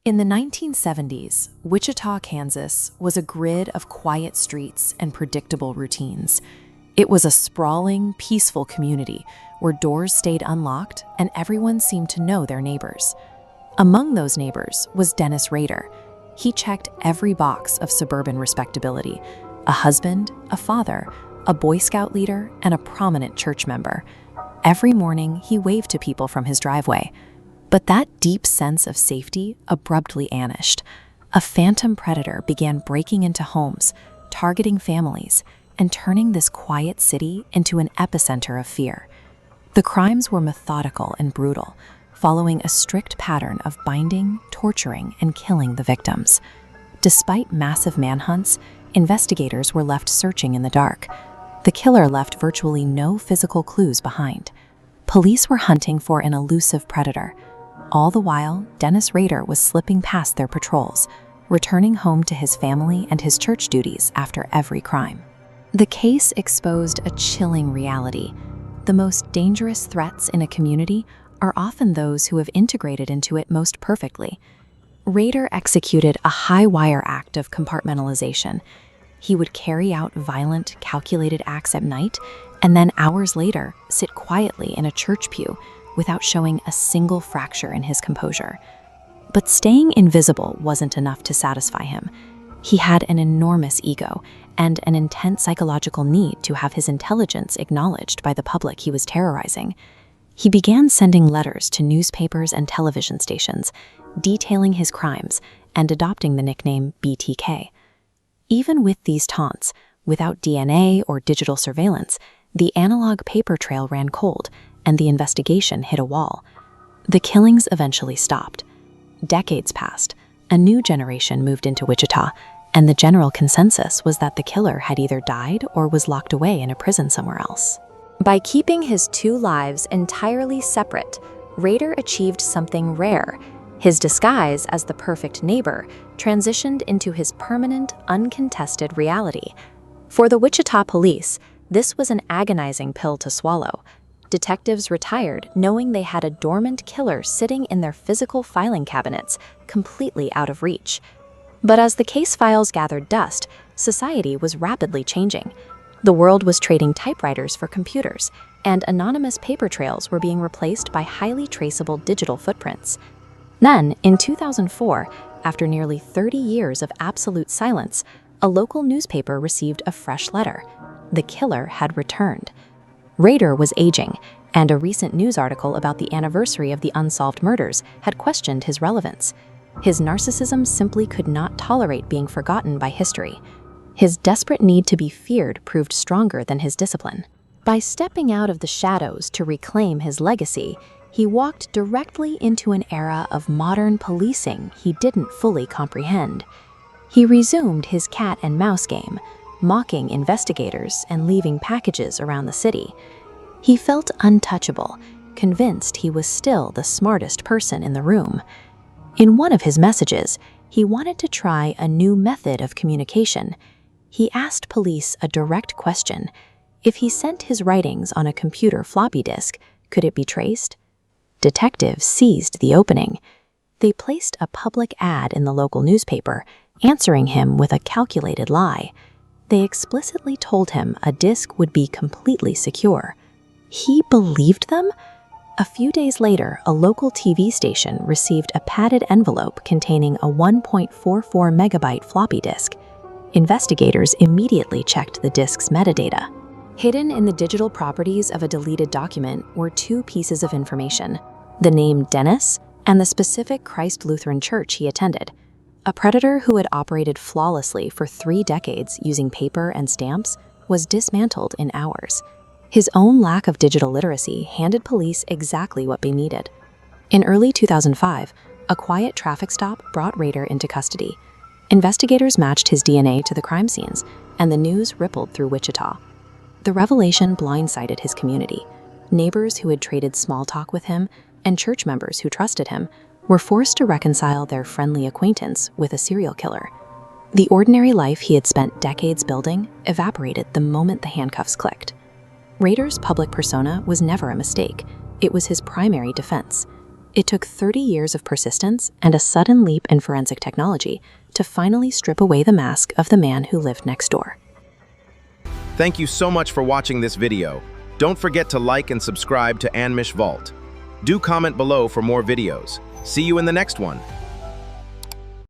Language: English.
In the 1970s, Wichita, Kansas was a grid of quiet streets and predictable routines. It was a sprawling, peaceful community where doors stayed unlocked and everyone seemed to know their neighbors. Among those neighbors was Dennis Rader. He checked every box of suburban respectability: a husband, a father, a Boy Scout leader, and a prominent church member. Every morning, he waved to people from his driveway. But that deep sense of safety abruptly vanished. A phantom predator began breaking into homes, targeting families, and turning this quiet city into an epicenter of fear. The crimes were methodical and brutal, following a strict pattern of binding, torturing, and killing the victims. Despite massive manhunts, investigators were left searching in the dark. The killer left virtually no physical clues behind. Police were hunting for an elusive predator. All the while, Dennis Rader was slipping past their patrols, returning home to his family and his church duties after every crime. The case exposed a chilling reality. The most dangerous threats in a community are often those who have integrated into it most perfectly. Rader executed a high-wire act of compartmentalization. He would carry out violent, calculated acts at night, and then hours later, sit quietly in a church pew without showing a single fracture in his composure. But staying invisible wasn't enough to satisfy him. He had an enormous ego and an intense psychological need to have his intelligence acknowledged by the public he was terrorizing. He began sending letters to newspapers and television stations, detailing his crimes and adopting the nickname BTK. Even with these taunts, without DNA or digital surveillance, the analog paper trail ran cold, and the investigation hit a wall. The killings eventually stopped. Decades passed, a new generation moved into Wichita, and the general consensus was that the killer had either died or was locked away in a prison somewhere else. By keeping his two lives entirely separate, Rader achieved something rare. His disguise as the perfect neighbor transitioned into his permanent, uncontested reality. For the Wichita police, this was an agonizing pill to swallow. Detectives retired knowing they had a dormant killer sitting in their physical filing cabinets, completely out of reach. But as the case files gathered dust, society was rapidly changing. The world was trading typewriters for computers, and anonymous paper trails were being replaced by highly traceable digital footprints. Then, in 2004, after nearly 30 years of absolute silence, a local newspaper received a fresh letter. The killer had returned. Rader was aging, and a recent news article about the anniversary of the Unsolved murders had questioned his relevance. His narcissism simply could not tolerate being forgotten by history. His desperate need to be feared proved stronger than his discipline. By stepping out of the shadows to reclaim his legacy, he walked directly into an era of modern policing he didn't fully comprehend. He resumed his cat and mouse game, mocking investigators and leaving packages around the city. He felt untouchable, convinced he was still the smartest person in the room. In one of his messages, he wanted to try a new method of communication. He asked police a direct question. If he sent his writings on a computer floppy disk, could it be traced? Detectives seized the opening. They placed a public ad in the local newspaper, answering him with a calculated lie. They explicitly told him a disk would be completely secure. He believed them? A few days later, a local TV station received a padded envelope containing a 1.44 megabyte floppy disk. Investigators immediately checked the disk's metadata. Hidden in the digital properties of a deleted document were two pieces of information: the name Dennis and the specific Christ Lutheran Church he attended. A predator who had operated flawlessly for 3 decades using paper and stamps was dismantled in hours. His own lack of digital literacy handed police exactly what they needed. In early 2005, a quiet traffic stop brought Rader into custody. Investigators matched his DNA to the crime scenes, and the news rippled through Wichita. The revelation blindsided his community. Neighbors who had traded small talk with him and church members who trusted him were forced to reconcile their friendly acquaintance with a serial killer. The ordinary life he had spent decades building evaporated the moment the handcuffs clicked. Rader's public persona was never a mistake. It was his primary defense. It took 30 years of persistence and a sudden leap in forensic technology to finally strip away the mask of the man who lived next door. Thank you so much for watching this video. Don't forget to like and subscribe to AnMish Vault. Do comment below for more videos. See you in the next one.